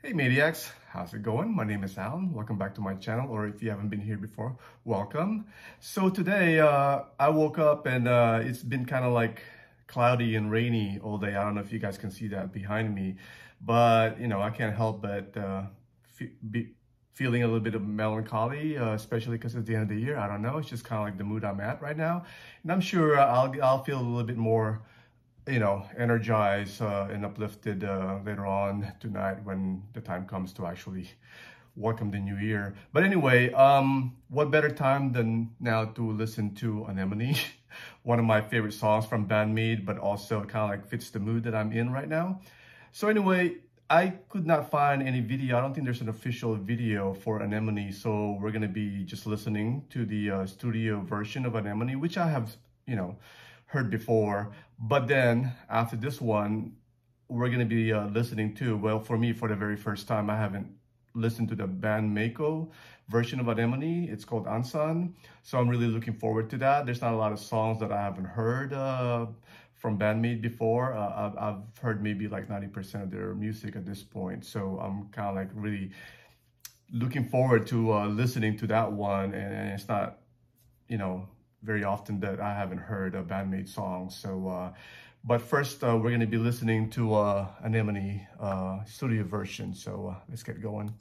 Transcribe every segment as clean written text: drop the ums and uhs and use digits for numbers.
Hey Maniacs, how's it going? My name is Alan. Welcome back to my channel, or if you haven't been here before, welcome. So today I woke up and it's been kind of like cloudy and rainy all day. I don't know if you guys can see that behind me, but you know, I can't help but be feeling a little bit of melancholy, especially because it's the end of the year. I don't know, it's just kind of like the mood I'm at right now. And I'm sure I'll feel a little bit more, you know, energized and uplifted later on tonight when the time comes to actually welcome the new year. But anyway, what better time than now to listen to Anemone, one of my favorite songs from Band-Maid, but also kind of like fits the mood that I'm in right now. So anyway, I could not find any video. I don't think there's an official video for Anemone, so we're gonna be just listening to the studio version of Anemone, which I have, you know, heard before. But then after this one, we're going to be listening to, well, for me, for the very first time, I haven't listened to the Band Maiko version of Anemone. It's called Ansan. So I'm really looking forward to that. There's not a lot of songs that I haven't heard from Band-Maid before. I've heard maybe like 90% of their music at this point. So I'm kind of like really looking forward to listening to that one. And it's not, you know, very often that I haven't heard a Band-Maid song. So, but first we're going to be listening to Anemone studio version. So let's get going.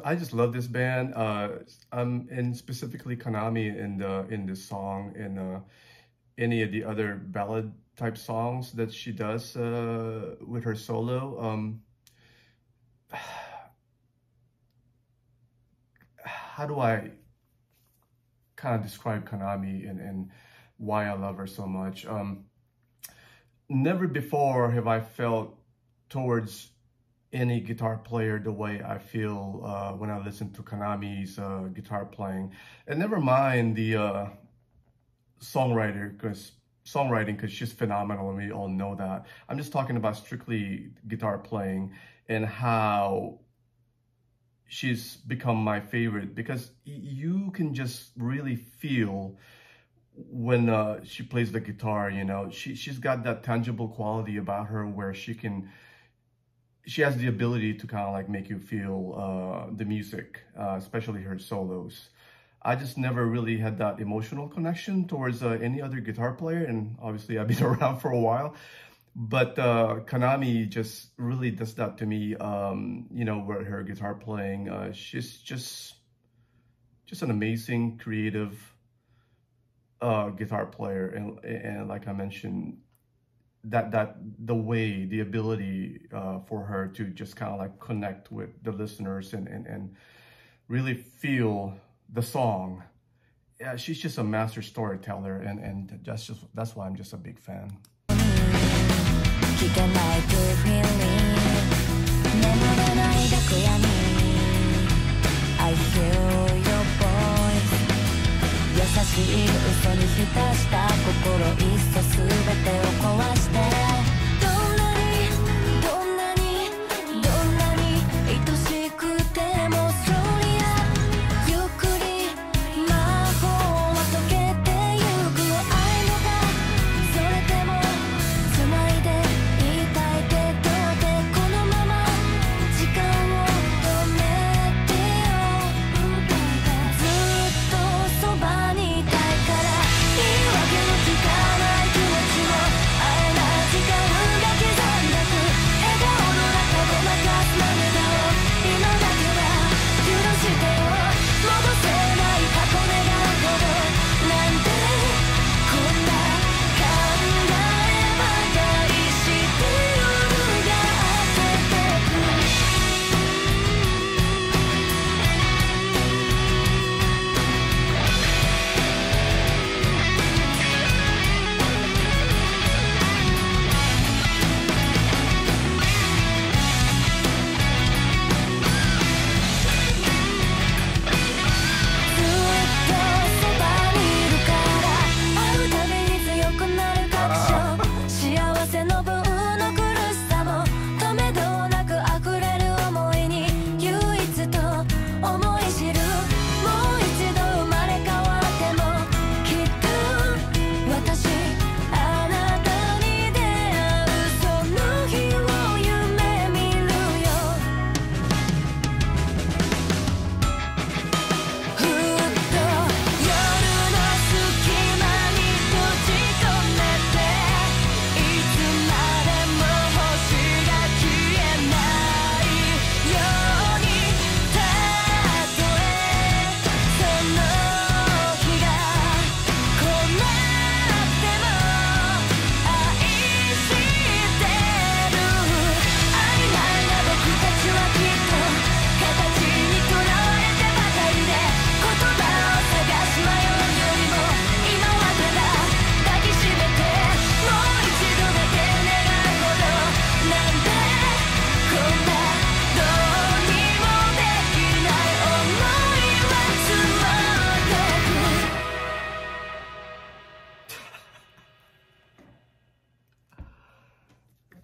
'I just love this band, and specifically Kanami in this song, and any of the other ballad type songs that she does with her solo. How do I kind of describe Kanami and why I love her so much? Never before have I felt towards any guitar player the way I feel when I listen to Kanami's guitar playing. And never mind the songwriting, because she's phenomenal and we all know that. I'm just talking about strictly guitar playing and how she's become my favorite, because you can just really feel when she plays the guitar, you know. She's got that tangible quality about her where she has the ability to kind of like make you feel the music, especially her solos. I just never really had that emotional connection towards any other guitar player, and obviously I've been around for a while. But Kanami just really does that to me, you know, with her guitar playing. She's just an amazing, creative guitar player, and like I mentioned, the ability for her to just kind of like connect with the listeners and really feel the song. Yeah, she's just a master storyteller, and that's why I'm just a big fan.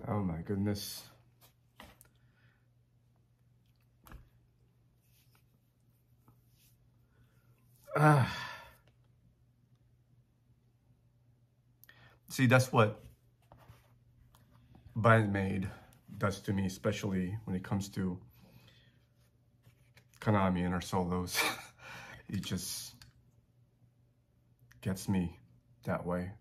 Oh my goodness. See, that's what Bandmade does to me, especially when it comes to Konami and her solos. It just gets me that way.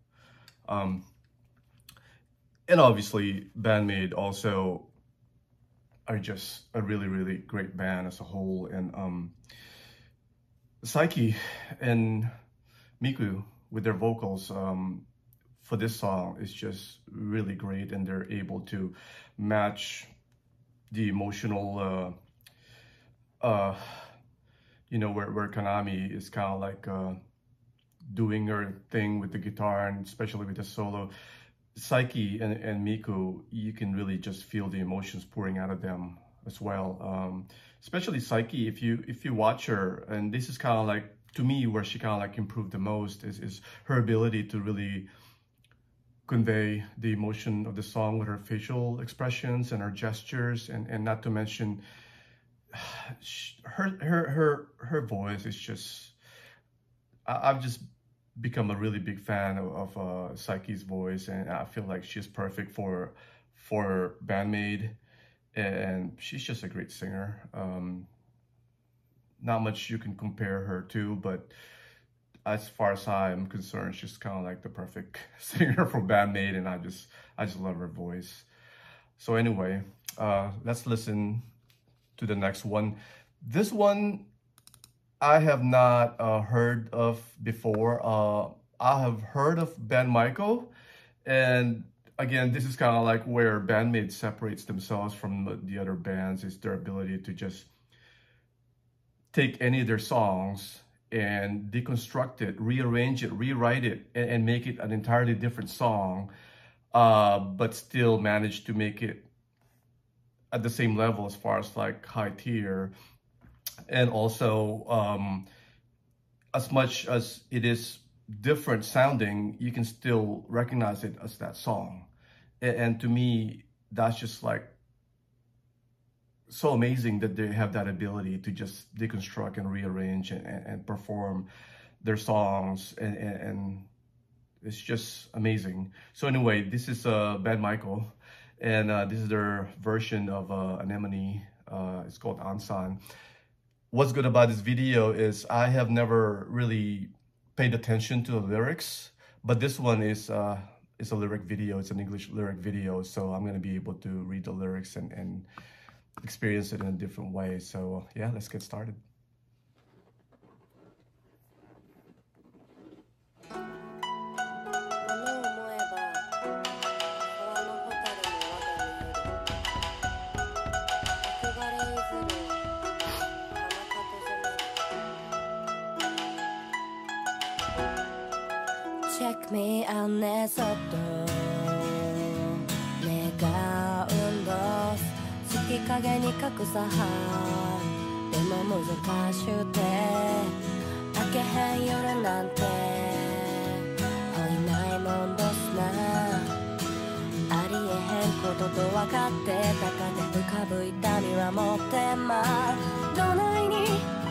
And obviously, Bandmade also are just a really, really great band as a whole. And Saiki and Miku with their vocals for this song is just really great, and they're able to match the emotional, you know, where Konami is kind of like doing her thing with the guitar, and especially with the solo. Saiki and Miku, you can really just feel the emotions pouring out of them as well. Especially Saiki, if you watch her, and this is kind of like, to me, where she kind of like improved the most is her ability to really convey the emotion of the song with her facial expressions and her gestures, and not to mention her voice is just, I've just become a really big fan of Saiki's voice, and I feel like she's perfect for Bandmade, and she's just a great singer. Not much you can compare her to, but as far as I'm concerned, she's kind of like the perfect singer for Bandmade, and I just love her voice. So anyway, let's listen to the next one. This one I have not heard of before. I have heard of Band Maiko, and again, this is kind of like where Bandmade separates themselves from the other bands, is their ability to just take any of their songs and deconstruct it, rearrange it, rewrite it, and make it an entirely different song, but still manage to make it at the same level as far as like high tier. And also, as much as it is different sounding, you can still recognize it as that song. And to me, that's just like so amazing that they have that ability to just deconstruct and rearrange and perform their songs. And it's just amazing. So anyway, this is Band Maiko, and this is their version of Anemone. It's called Ansan. What's good about this video is I have never really paid attention to the lyrics, but this one is a lyric video. It's an English lyric video, so I'm gonna be able to read the lyrics and experience it in a different way. So yeah, let's get started. Check me out ねそっと願うんだ月影に隠さはでも難しゅて明けへん夜なんておいないもんどすなありえへんことと分かってたかで浮かぶ痛みは持ってまどないに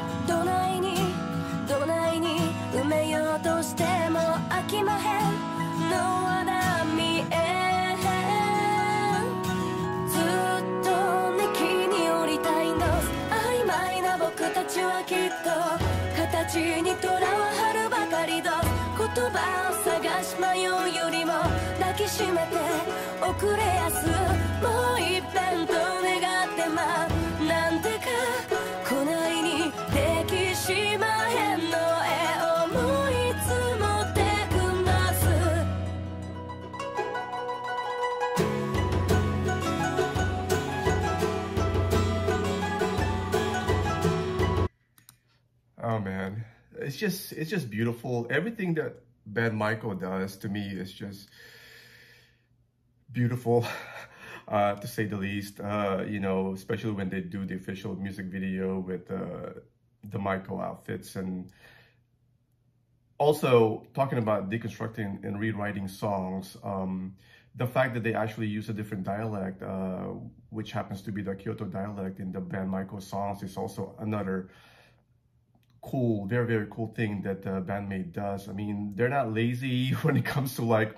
はきっと形にとらわはるばかりだ言葉を探し迷うよりも抱きしめて遅れやすもう一遍と願ってまうなんてかこないにできしまへんの絵をもういつも手くんだす Oh man, it's just beautiful. Everything that Ben Michael does to me is just beautiful, to say the least. You know, especially when they do the official music video with the Michael outfits, and also talking about deconstructing and rewriting songs. The fact that they actually use a different dialect, which happens to be the Kyoto dialect in the Ben Michael songs, is also another cool, very, very cool thing that the bandmate does. I mean, they're not lazy when it comes to like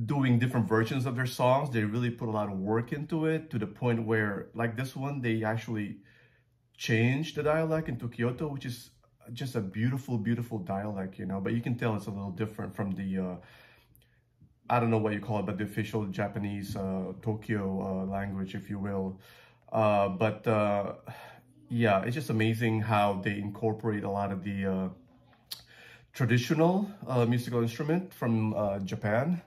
doing different versions of their songs. They really put a lot of work into it, to the point where, like this one, they actually changed the dialect into Kyoto, which is just a beautiful, beautiful dialect, you know. But you can tell it's a little different from the I don't know what you call it, but the official Japanese Tokyo language, if you will. Yeah, it's just amazing how they incorporate a lot of the traditional musical instrument from Japan.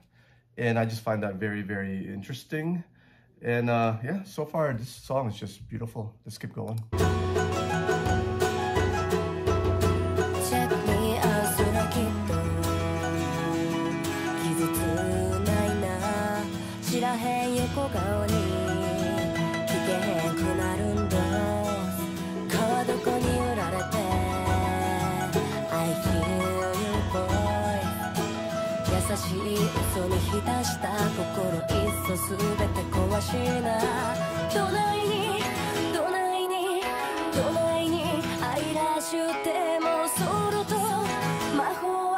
And I just find that very, very interesting. And yeah, so far this song is just beautiful. Let's keep going. Check me out, 空きっと傷つないな知らへん横顔に聞けへんくなるんだ川床に揺られて I hear your voice 優しい嘘に浸した心いっそすべて壊しなどないにどないにどないに愛らしゅってもそろと魔法は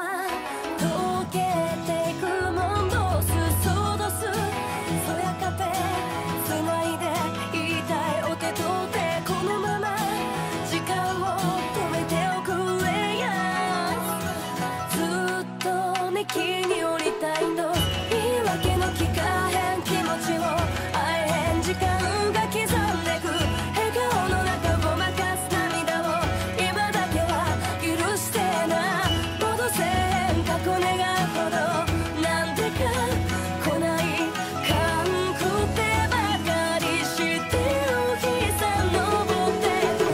溶けてくもんどすそうどすそやかてつないで言いたいお手と手このまま時間を止めておくれやずっとね木に降りたいの言い訳の聞かへん気持ちを会えへん時間が刻んでく笑顔の中ごまかす涙を今だけは許してな戻せへん過去願うほどなんでか来ないかんくてばかりしてる日さ登ってく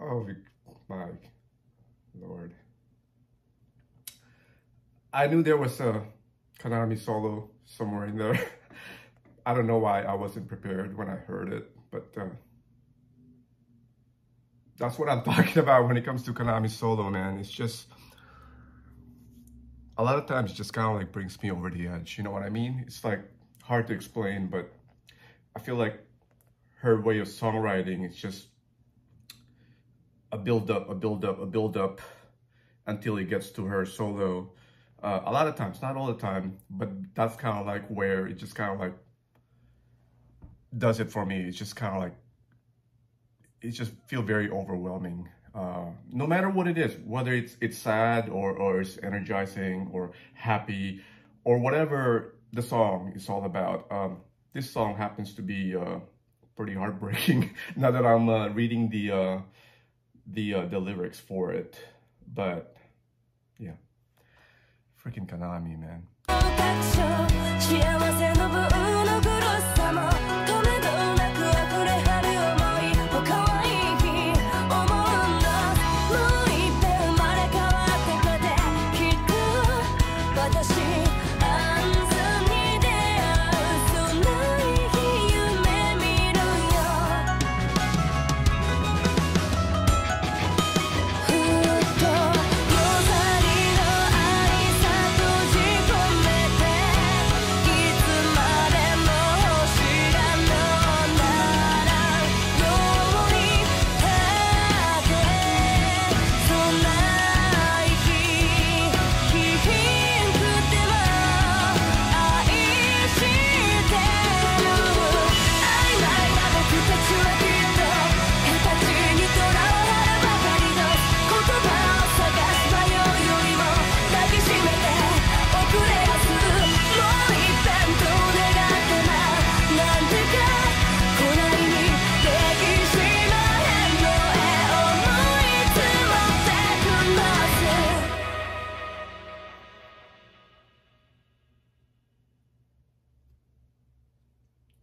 Oh my Lord. I knew there was a Kanami solo somewhere in there. I don't know why I wasn't prepared when I heard it, but that's what I'm talking about when it comes to Kanami solo, man. It's just, a lot of times it just kind of like brings me over the edge, you know what I mean? It's like hard to explain, but I feel like her way of songwriting is just a build up, a build up, a build up until it gets to her solo. A lot of times, not all the time, but that's kind of like where it just kind of like does it for me. It's just kind of like, it just feel very overwhelming. No matter what it is, whether it's sad or it's energizing or happy or whatever the song is all about. This song happens to be pretty heartbreaking now that I'm reading the lyrics for it, but yeah, freaking Kanami, man. 幸せの分の苦しさも止めどなく溢れ張る想いも可愛い日思うんだもう一遍生まれ変わってくれてきっと私安全に出会うそんな日夢見るよふっと夜空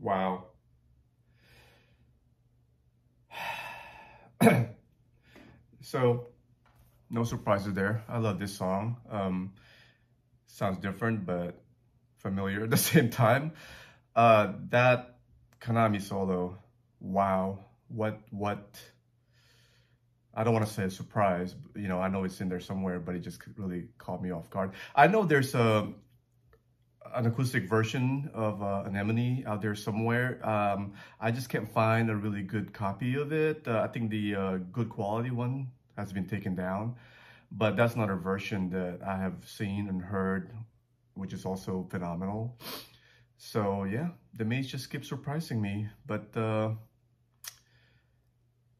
Wow. So, no surprises there. I love this song. Sounds different, but familiar at the same time. That Konami solo, wow. What, I don't want to say a surprise. You know, I know it's in there somewhere, but it just really caught me off guard. I know there's an acoustic version of Anemone out there somewhere. I just can't find a really good copy of it. I think the good quality one has been taken down, but that's not a version that I have seen and heard, which is also phenomenal. So yeah, the maze just keeps surprising me, but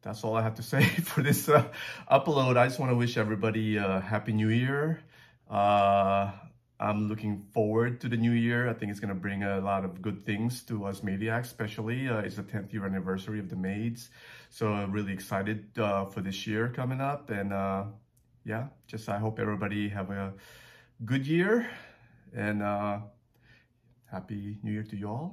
that's all I have to say for this upload. I just want to wish everybody a Happy New Year. I'm looking forward to the new year. I think it's going to bring a lot of good things to us Maniacs, especially. It's the 10th year anniversary of the Maids. So I'm really excited for this year coming up. And yeah, just I hope everybody have a good year. And Happy New Year to you all.